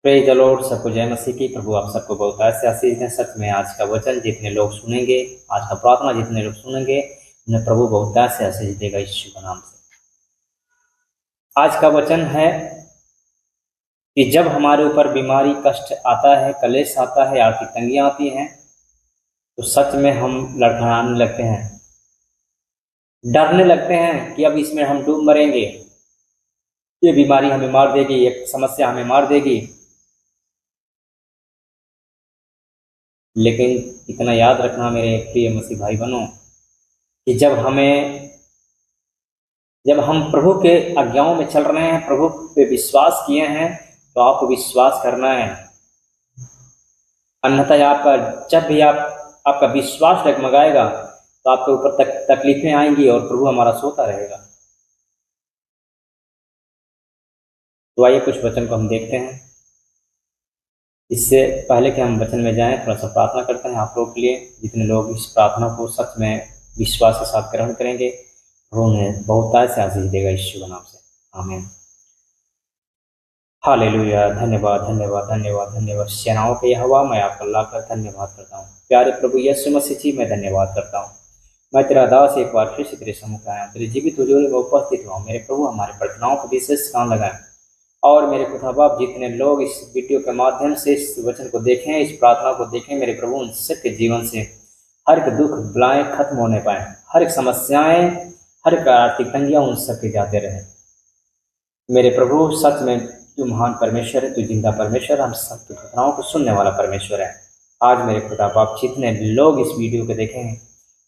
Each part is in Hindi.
Praise the Lord. सबको जय मसीह की। प्रभु आप सबको बहुत ऐसे आशीष दें। सच में आज का वचन जितने लोग सुनेंगे, आज का प्रार्थना जितने लोग सुनेंगे, उन्हें प्रभु बहुत ऐसे आशीष देगा यीशु के नाम से। आज का वचन है कि जब हमारे ऊपर बीमारी, कष्ट आता है, कलेश आता है, आर्थिक तंगियां आती हैं, तो सच में हम लड़खड़ाने लगते हैं, डरने लगते हैं कि अब इसमें हम डूब मरेंगे, ये बीमारी हमें मार देगी, ये समस्या हमें मार देगी। लेकिन इतना याद रखना मेरे प्रिय मसीह भाई बहनों कि जब हम प्रभु के आज्ञाओं में चल रहे हैं, प्रभु पे विश्वास किए हैं, तो आपको विश्वास करना है। अन्यथा जब भी आपका विश्वास डगमगाएगा तो आपके ऊपर तकलीफें आएंगी और प्रभु हमारा सोता रहेगा। तो आइए कुछ वचन को हम देखते हैं। इससे पहले कि हम वचन में जाएं, थोड़ा सा प्रार्थना करते हैं आप लोग के लिए। जितने लोग इस प्रार्थना को सच में विश्वास के साथ ग्रहण करेंगे, प्रभु उन्हें बहुत से आशीष देगा यीशु के नाम से। आमीन। हालेलुया। धन्यवाद धन्यवाद धन्यवाद धन्यवाद। सेनाओं के यहोवा, मैं आपका अल्लाह का धन्यवाद करता हूँ। प्यारे प्रभु यीशु मसीह जी, मैं धन्यवाद करता हूँ। मैं तेरा दास एक बार फिर से तेरे सम्मुख आया, तेरे जीवित हुजूर में उपस्थित हुआ। मेरे प्रभु हमारे प्रार्थनाओं को विशेष कान लगाएं। और मेरे खुदा बाप, जितने लोग इस वीडियो के माध्यम से इस वचन को देखें, इस प्रार्थना को देखें, मेरे प्रभु उन सबके जीवन से हर एक दुख बलाएं खत्म होने पाए, हर एक समस्याएं, हर एक आर्थिक तंगियां उन सबके जाते रहे। मेरे प्रभु सच में तू महान परमेश्वर है, तू जिंदा परमेश्वर, हम सबकी प्रार्थनाओं को सुनने वाला परमेश्वर है। आज मेरे खुदा बाप, जितने लोग इस वीडियो को देखेंगे,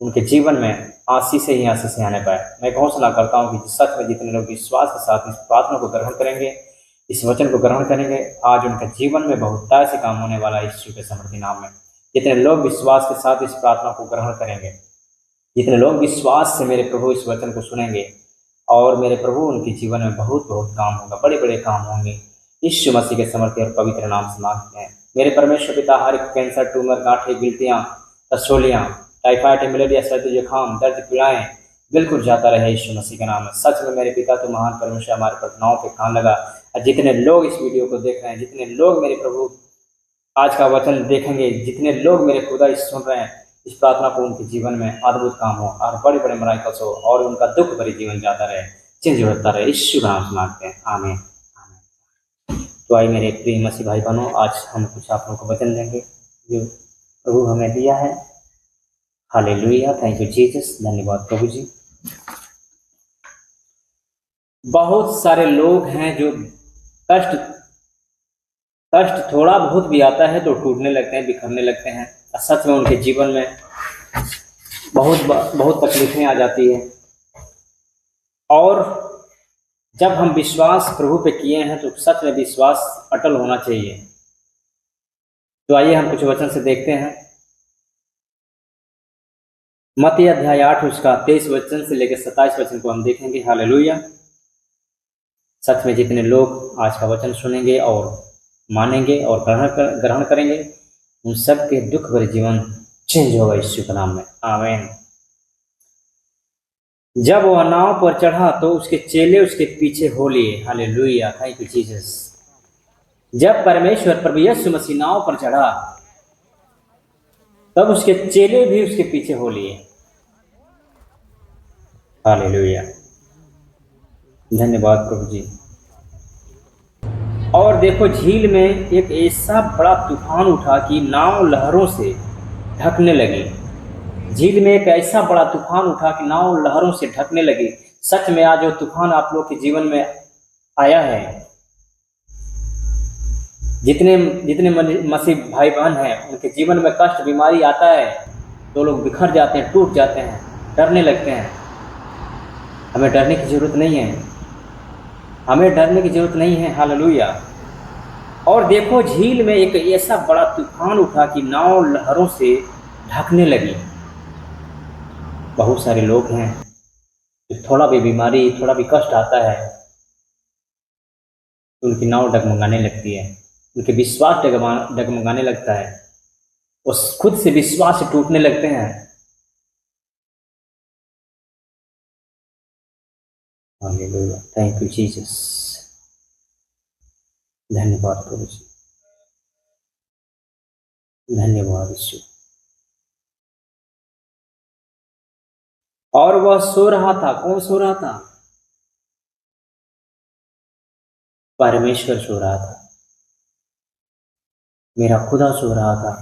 उनके जीवन में आशीष ही आशीष आने पाए। मैं घोषणा करता हूँ कि सच में जितने लोग विश्वास के साथ इस प्रार्थना को ग्रहण करेंगे, इस वचन को ग्रहण करेंगे, आज उनके जीवन में बहुत ऐसे काम होने वाला है यीशु के समर्थी नाम में। जितने लोग विश्वास के साथ इस प्रार्थना को ग्रहण करेंगे, जितने लोग विश्वास से मेरे प्रभु इस वचन को सुनेंगे, और मेरे प्रभु उनके जीवन में बहुत बहुत काम होगा, बड़े बड़े काम होंगे। यीशु मसीह के समर्थी और पवित्र नाम से मांगते हैं मेरे परमेश्वर पिता। हर कैंसर, ट्यूमर, गांठें, गिल्टियाँ, तसोलियाँ, टाइफाइड, मलेरिया, सर्दी जुकाम, दर्द, पीड़ाएं बिल्कुल जाता रहे यीशु मसीह के नाम में। सच में मेरे पिता, तो महान परमेश्वर हमारे प्रार्थनाओं पे कान लगा। और जितने लोग इस वीडियो को देख रहे हैं, जितने लोग मेरे प्रभु आज का वचन देखेंगे, जितने लोग मेरे खुदा इस सुन रहे हैं, इस प्रार्थना को उनके जीवन में अद्भुत काम हो और बड़े बड़े मराइकल्स हो, और उनका दुख भरे जीवन जाता रहे, चेंज होता रहे। यीशु नाम से मांगते हैं, आमीन। तो आइए मेरे प्रिय मसीह भाई बहनों, आज हम कुछ आप लोगों को वचन देंगे जो प्रभु हमें दिया है। हालेलुया। Thank you Jesus. धन्यवाद प्रभु जी। बहुत सारे लोग हैं जो कष्ट थोड़ा बहुत भी आता है तो टूटने लगते हैं, बिखरने लगते हैं। सच में उनके जीवन में बहुत तकलीफें आ जाती है। और जब हम विश्वास प्रभु पे किए हैं तो सच में विश्वास अटल होना चाहिए। तो आइए हम कुछ वचन से देखते हैं। मत्ती अध्याय 8 उसका 23 वचन से लेकर 27 वचन को हम देखेंगे। हालेलुया। सच में जितने लोग आज का वचन सुनेंगे और मानेंगे और ग्रहण करेंगे, उन सबके दुख भरे जीवन चेंज होगा यीशु के नाम में। आमीन। जब वह नाव पर चढ़ा तो उसके चेले उसके पीछे हो लिए। हालेलुया। Thank you Jesus. जब परमेश्वर प्रभु यीशु मसीह नाव पर चढ़ा, तब उसके चेले भी उसके पीछे हो लिए। हालेलुया। धन्यवाद प्रभु जी। और देखो, झील में एक ऐसा बड़ा तूफान उठा कि नाव लहरों से ढकने लगी। झील में एक ऐसा बड़ा तूफान उठा कि नाव लहरों से ढकने लगी। सच में आज जो तूफान आप लोग के जीवन में आया है, जितने मसीह भाई बहन हैं, उनके जीवन में कष्ट, बीमारी आता है तो लोग बिखर जाते हैं, टूट जाते हैं, डरने लगते हैं। हमें डरने की जरूरत नहीं है, हमें डरने की जरूरत नहीं है। हालेलुया। और देखो, झील में एक ऐसा बड़ा तूफान उठा कि नाव लहरों से ढकने लगी। बहुत सारे लोग हैं, थोड़ा भी बीमारी, थोड़ा भी कष्ट आता है, उनकी नाव डगमगाने लगती है, उनके विश्वास डगमगाने लगता है, वो खुद से विश्वास से टूटने लगते हैं। हालेलुया। Thank you Jesus. धन्यवाद प्रभु जी। धन्यवाद यीशु। और वह सो रहा था। कौन सो रहा था? परमेश्वर सो रहा था, मेरा खुदा सो रहा था।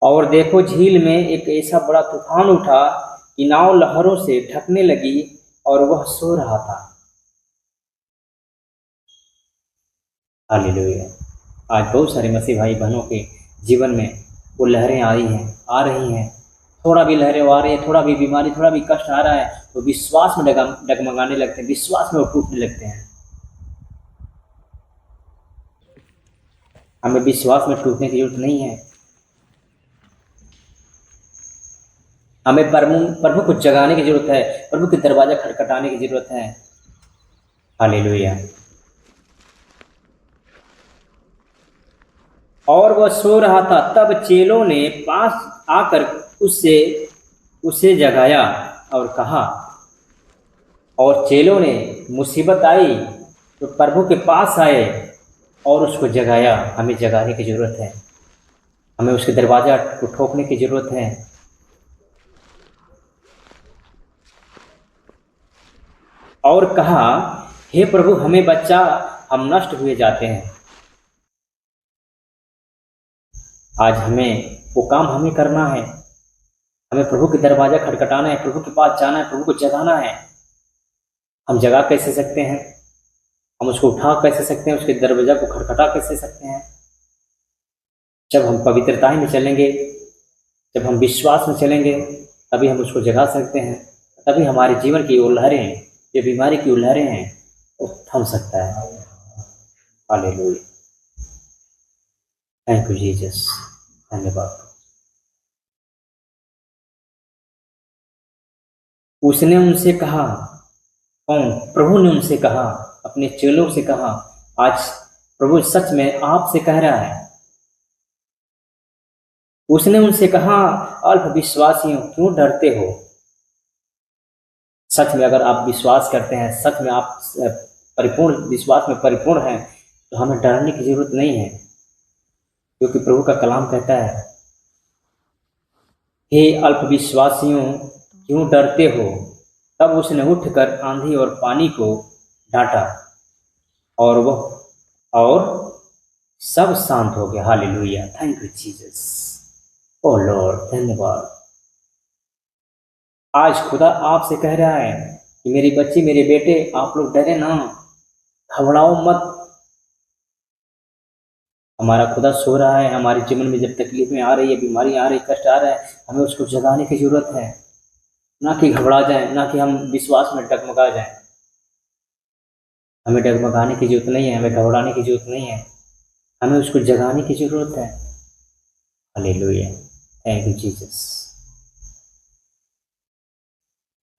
और देखो, झील में एक ऐसा बड़ा तूफान उठा कि नाव लहरों से ढकने लगी और वह सो रहा था। हालेलुया। आज बहुत सारे मसीह भाई बहनों के जीवन में वो लहरें आई हैं, आ रही हैं। थोड़ा भी लहरें आ रही है, थोड़ा भी बीमारी, थोड़ा भी कष्ट आ रहा है, तो विश्वास में डगमगाने लगते हैं, विश्वास में वो टूटने लगते हैं। हमें विश्वास में टूटने की जरूरत नहीं है। हमें प्रभु को जगाने की जरूरत है, प्रभु के दरवाजा खटखटाने की जरूरत है। हालेलुया। और वह सो रहा था। तब चेलों ने पास आकर उसे जगाया और कहा। और चेलों ने, मुसीबत आई तो प्रभु के पास आए और उसको जगाया। हमें जगाने की जरूरत है, हमें उसके दरवाजा को ठोकने की जरूरत है। और कहा, हे प्रभु हमें बच्चा, हम नष्ट हुए जाते हैं। आज हमें वो काम हमें करना है। हमें प्रभु के दरवाजा खटखटाना है, प्रभु के पास जाना है, प्रभु को जगाना है। हम जगा कैसे सकते हैं? हम उसको उठा कैसे सकते हैं? उसके दरवाजा को खटखटा कैसे सकते हैं? जब हम पवित्रता में चलेंगे, जब हम विश्वास में चलेंगे, तभी हम उसको जगा सकते हैं। तभी हमारे जीवन की वो लहरें, जो बीमारी की लहरें हैं, वो थम सकता है। हालेलुया। Thank you Jesus. धन्यवाद। उसने उनसे कहा, कौन? प्रभु ने उनसे कहा, अपने चेलों से कहा। आज प्रभु सच में आपसे कह रहा है। उसने उनसे कहा, अल्प विश्वासियों, क्यों डरते हो? सच में अगर आप विश्वास करते हैं, सच में आप परिपूर्ण विश्वास में परिपूर्ण हैं, तो हमें डरने की जरूरत नहीं है, क्योंकि प्रभु का कलाम कहता है, हे अल्प विश्वासियों, क्यों डरते हो? तब उसने उठकर आंधी और पानी को डांटा और सब शांत हो गया। Hallelujah. Thank you Jesus. Oh lord, धन्यवाद। आज खुदा आपसे कह रहा है कि मेरी बच्ची, मेरे बेटे, आप लोग डरे ना, घबराओ मत। हमारा खुदा सो रहा है। हमारे जीवन में जब तकलीफें आ रही है, बीमारी आ रही, कष्ट आ रहा है, हमें उसको जगाने की जरूरत है। ना कि घबरा जाए, ना कि हम विश्वास में डगमगा जाएं। हमें डगमगाने की जरूरत नहीं है, हमें घबराने की जरूरत नहीं है, हमें उसको जगाने की जरूरत है। हालेलुया। Thank you Jesus.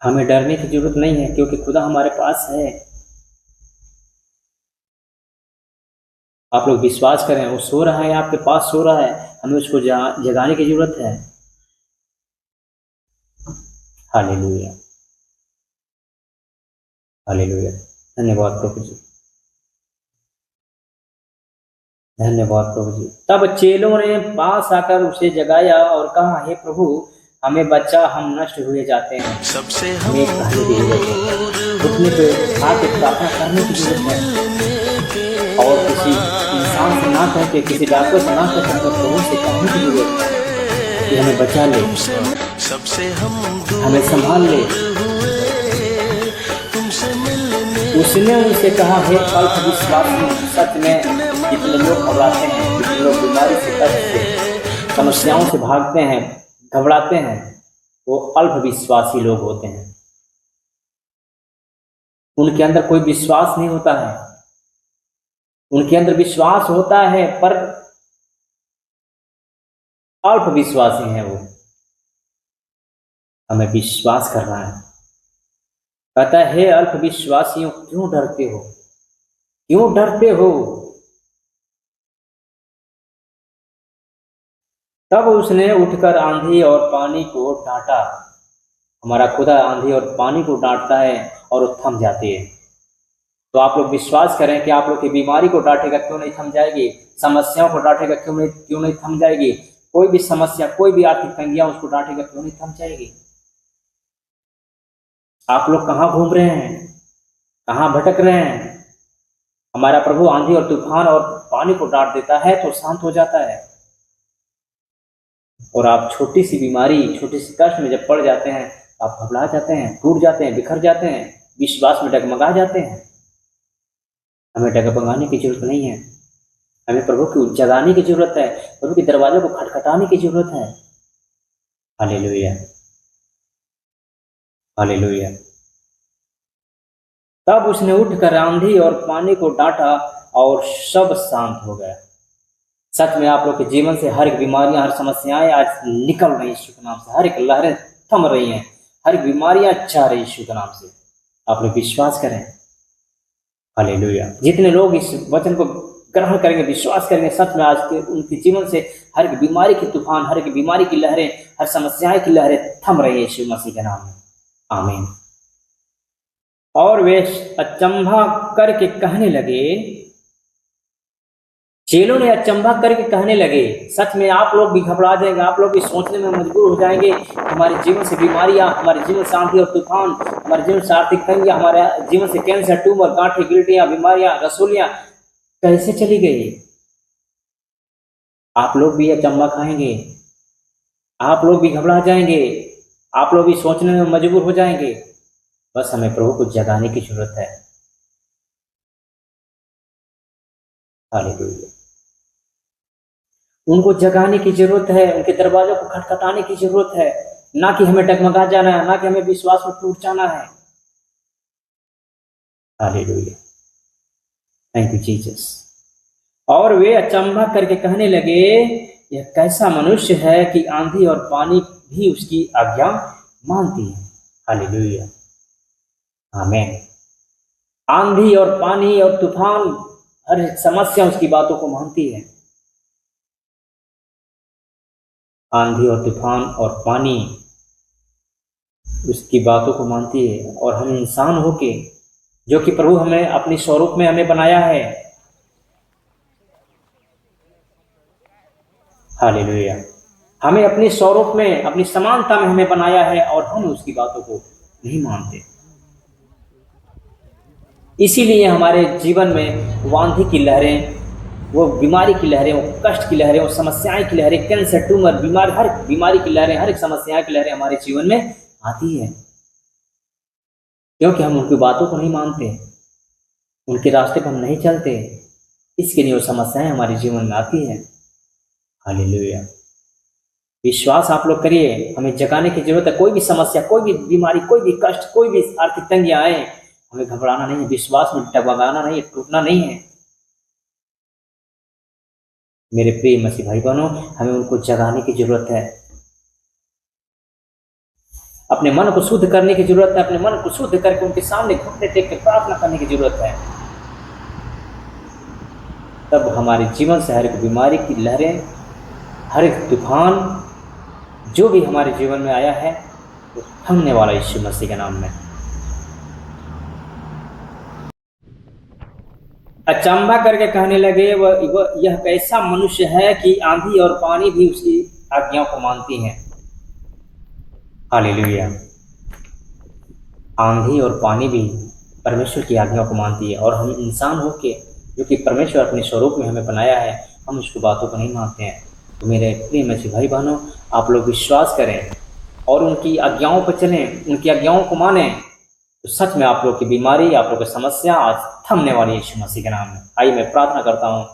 हमें डरने की जरूरत नहीं है, क्योंकि खुदा हमारे पास है। आप लोग विश्वास करें, वो सो रहा है, आपके पास सो रहा है, हमें उसको जगाने की जरूरत है। हालेलुया। हालेलुया। धन्यवाद प्रभु जी, धन्यवाद प्रभु जी। तब चेलों ने पास आकर उसे जगाया और कहा, हे प्रभु हमें बच्चा, हम नष्ट हुए जाते हैं। हमें कहने की जरूरत है, उठने पे आके प्रार्थना करने की जरूरत है, और किसी इंसान से ना कह के, किसी डॉक्टर से ना कह के, प्रभु से कहने की जरूरत है कि हमें बचा ले, हमें संभाल ले। उसने उनसे कहा, हे अल्प विश्वासी, सच में जितने लोग घबराते हैं, जितने लोग बीमारी से, कष्ट से, समस्याओं से भागते हैं, घबराते हैं, वो अल्प विश्वासी लोग होते हैं। उनके अंदर कोई विश्वास नहीं होता है। उनके अंदर विश्वास होता है, पर अल्प विश्वासी हैं वो। हमें विश्वास करना है। कहता है, हे अल्प विश्वासियों, क्यों डरते हो? क्यों डरते हो? तब उसने उठकर आंधी और पानी को डांटा। हमारा खुदा आंधी और पानी को डांटता है और वो थम जाती है। तो आप लोग विश्वास करें कि आप लोग की बीमारी को डांटेगा क्यों नहीं थम जाएगी, समस्याओं को डांटेगा क्यों नहीं थम जाएगी, कोई भी समस्या, कोई भी आर्थिक तंगियां उसको डांटेगा क्यों नहीं थम जाएगी। आप लोग कहाँ घूम रहे हैं, कहाँ भटक रहे हैं? हमारा प्रभु आंधी और तूफान और पानी को डांट देता है तो शांत हो जाता है। और आप छोटी सी बीमारी, छोटी सी कष्ट में जब पड़ जाते हैं, आप घबरा जाते हैं, टूट जाते हैं, बिखर जाते हैं, विश्वास में डगमगा जाते हैं। हमें डगमगाने की जरूरत नहीं है, हमें प्रभु की जगाने की जरूरत है, प्रभु के दरवाजे को खटखटाने की जरूरत है। Hallelujah, hallelujah. तब उसने उठकर आंधी और पानी को डांटा और सब शांत हो गया। सच में आप लोग के जीवन से हर एक बीमारियां, हर समस्याएं आज निकल रही यीशु के नाम से, हर एक लहरें थम रही हैं, हर एक बीमारियां जा रही यीशु के नाम से। आप लोग विश्वास करें। हालेलुया। जितने लोग इस वचन को ग्रहण करेंगे, विश्वास करेंगे, सच में आज के उनके जीवन से हर एक बीमारी की तूफान, हर एक बीमारी की लहरें, हर समस्याएं की लहरें थम रही है यीशु मसीह के नाम में। आमीन। और वे अचंभा करके कहने लगे, चेलों ने अचंभा करके कहने लगे, सच में आप लोग भी घबरा जाएंगे, आप लोग भी सोचने में मजबूर हो जाएंगे, हमारे जीवन से बीमारियां, हमारे जीवन से आंधी और तूफान, हमारे जीवन से आर्थिक तंगियां, हमारे जीवन से कैंसर, ट्यूमर, गांठें, गिल्टियां, बीमारियां, रसोलियां कैसे चली गई। आप लोग भी अचंभा खाएंगे, आप लोग भी घबरा जाएंगे, आप लोग भी सोचने में मजबूर हो जाएंगे। बस हमें प्रभु को जगाने की जरूरत है। हालेलुया। उनको जगाने की जरूरत है, उनके दरवाजों को खटखटाने की जरूरत है, ना कि हमें डगमगा जाना है, ना कि हमें विश्वास में टूट जाना है। Hallelujah, thank you Jesus. और वे अचंभा करके कहने लगे, यह कैसा मनुष्य है कि आंधी और पानी भी उसकी आज्ञा मानती है। हालेलुया, आमीन। आंधी और पानी और तूफान, हर समस्या उसकी बातों को मानती है। आंधी और तूफान और पानी उसकी बातों को मानती है। और हम इंसान होके, जो कि प्रभु हमें अपने स्वरूप में हमें बनाया है, हालेलुया, हमें अपने स्वरूप में, अपनी समानता में हमें बनाया है, और हम उसकी बातों को नहीं मानते। इसीलिए हमारे जीवन में वो आंधी की लहरें, वो बीमारी की लहरें, वो कष्ट की लहरें, वो समस्याएं की लहरें, कैंसर, ट्यूमर, बीमारी, हर बीमारी की लहरें, हर एक समस्या की लहरें हमारे जीवन में आती है, क्योंकि हम उनकी बातों को नहीं मानते, उनके रास्ते पर हम नहीं चलते। इसके लिए वो समस्याएं हमारे जीवन में आती है। हालेलुया। विश्वास आप लोग करिए, हमें जगाने की जरूरत है। कोई भी समस्या, कोई भी बीमारी, कोई भी कष्ट, कोई भी आर्थिक तंगियां आए, हमें घबराना नहीं है, विश्वास में डगमगाना नहीं है, टूटना नहीं है। मेरे प्रिय मसीह भाई बहनों, हमें उनको जगाने की जरूरत है, अपने मन को शुद्ध करने की जरूरत है, अपने मन को शुद्ध करके उनके सामने घुटने टेक कर प्रार्थना करने की जरूरत है। तब हमारे जीवन से हर एक बीमारी की लहरें, हर एक तूफान जो भी हमारे जीवन में आया है, वो थमने वाला यीशु मसीह के नाम में। अचंभा करके कहने लगे, वह यह कैसा मनुष्य है कि आंधी और पानी भी उसकी आज्ञाओं को मानती हैं। हालेलुया। आंधी और पानी भी परमेश्वर की आज्ञाओं को मानती है, और हम इंसान होके, जो कि परमेश्वर अपने स्वरूप में हमें बनाया है, हम उसकी बातों को नहीं मानते हैं। तो मेरे प्रिय मसीह भाई बहनों, आप लोग विश्वास करें और उनकी आज्ञाओं पर चलें, उनकी आज्ञाओं को मानें, तो सच में आप लोग की बीमारी, आप लोग की समस्या आज थमने वाली है यीशु मसीह के नाम में। आइए मैं प्रार्थना करता हूँ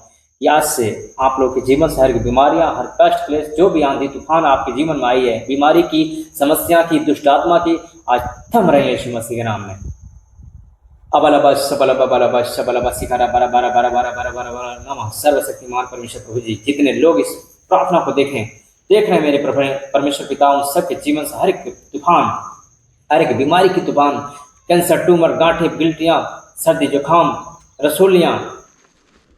कि आज से आप लोग के जीवन से हर बीमारियां, हर कष्ट, क्लेश, जो भी आंधी तूफान आपके जीवन में आई है, बीमारी की, समस्या की, दुष्ट आत्मा की, आज थम रही है यीशु मसीह के नाम में। नमः सर्वशक्तिमान परमेश्वर प्रभु जी, जितने लोग इस प्रार्थना को देख रहे हैं मेरे परमेश्वर पिता, उन सबके जीवन से हर एक तूफान, हर एक बीमारी की तूफान, कैंसर, ट्यूमर, गांठें, गिल्टियां, सर्दी, जुकाम, रसोलियां,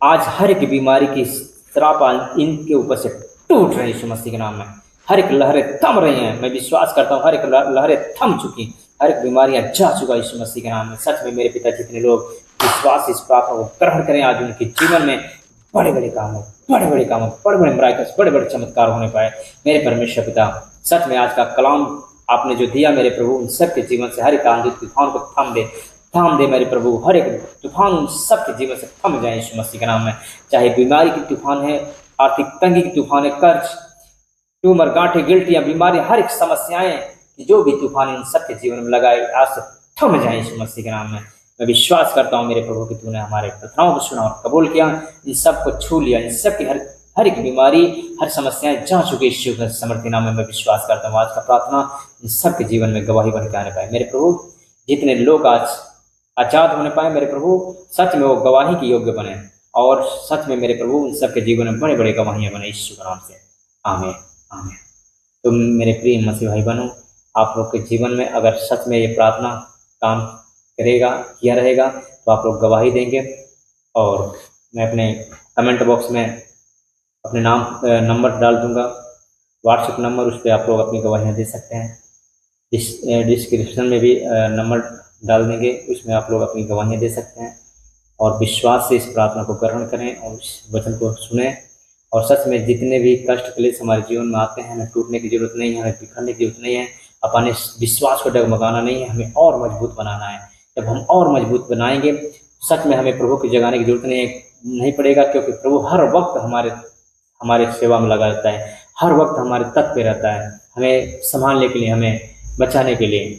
आज हर एक बीमारी की श्राप इनके ऊपर से टूट रही है यीशु मसीह के नाम में। हर एक लहरें थम रही हैं। मैं विश्वास करता हूँ हर एक लहरें थम चुकी, हर एक बीमारियां जा चुका यीशु मसीह के नाम में। सच में मेरे पिता, जितने लोग विश्वास इस प्रार्थना को ग्रहण करें। आज उनके जीवन में बड़े बड़े काम हो, बड़े बड़े काम हो, बड़े बड़े मिराकल्स, बड़े बड़े चमत्कार होने पाए। मेरे परमेश्वर पिता, सच में आज का कलाम आपने जो दिया मेरे प्रभु, उन सबके जीवन से हर एक आंधी तूफान को थाम दे मेरे प्रभु। हर एक तूफान उन सबके जीवन से थम जाए यीशु मसीह के नाम में। चाहे बीमारी की तूफान है, आर्थिक तंगी की तूफान है, कर्ज, ट्यूमर, गांठे, गिल्टियां, बीमारी, हर एक समस्याएं, जो भी तूफान इन सबके जीवन में लगाए, आज से थम जाए यीशु मसीह के नाम में। मैं विश्वास करता हूँ मेरे प्रभु कि तूने हमारे प्रार्थनाओं को सुना और कबूल किया, इन सबको छू लिया, इन सब की हर एक बीमारी, हर समस्याएं जा चुकी यीशु के समर्थी नाम में मैं विश्वास करता हूँ। आज का प्रार्थना इन सबके जीवन में गवाही बन के आने पाए मेरे प्रभु। जितने लोग आज आजाद होने पाए मेरे प्रभु, सच में वो गवाही के योग्य बने, और सच में मेरे प्रभु उन सबके जीवन में बड़े बड़े गवाहियां बने यीशु के नाम से। आमीन आमीन। तो मेरे प्रिय मसीह भाई बहनों, आप लोग के जीवन में अगर सच में ये प्रार्थना काम करेगा, किया रहेगा, तो आप लोग गवाही देंगे। और मैं अपने कमेंट बॉक्स में अपने नंबर डाल दूंगा, व्हाट्सएप नंबर, उस पर आप लोग अपनी गवाहियाँ दे सकते हैं। डिस्क्रिप्शन में भी नंबर डाल देंगे, उसमें आप लोग अपनी गवाहियाँ दे सकते हैं। और विश्वास से इस प्रार्थना को ग्रहण करें और इस वचन को सुने। और सच में जितने भी कष्ट क्लेश हमारे जीवन में आते हैं, हमें टूटने की जरूरत नहीं है, हमें बिखरने की जरूरत नहीं है, अपने विश्वास को डगमगाना नहीं है, हमें और मजबूत बनाना है। जब हम और मजबूत बनाएंगे, सच में हमें प्रभु की जगाने की जरूरत नहीं पड़ेगा, क्योंकि प्रभु हर वक्त हमारे सेवा में लगा रहता है, हर वक्त हमारे तट पे रहता है, हमें संभालने के लिए, हमें बचाने के लिए।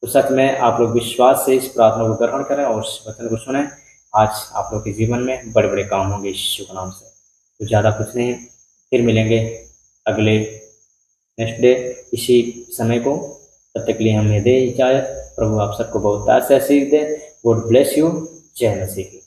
तो सच में आप लोग विश्वास से इस प्रार्थना को ग्रहण करें और इस वचन को सुने। आज आप लोग के जीवन में बड़े बड़े काम होंगे यीशु के नाम से। तो ज़्यादा कुछ नहीं, फिर मिलेंगे अगले नेक्स्ट डे इसी समय को। तब तक के लिए हमें दे इजाज़त। प्रभु आप सबको बहुत आशीष दे। God bless you. जय मसीह।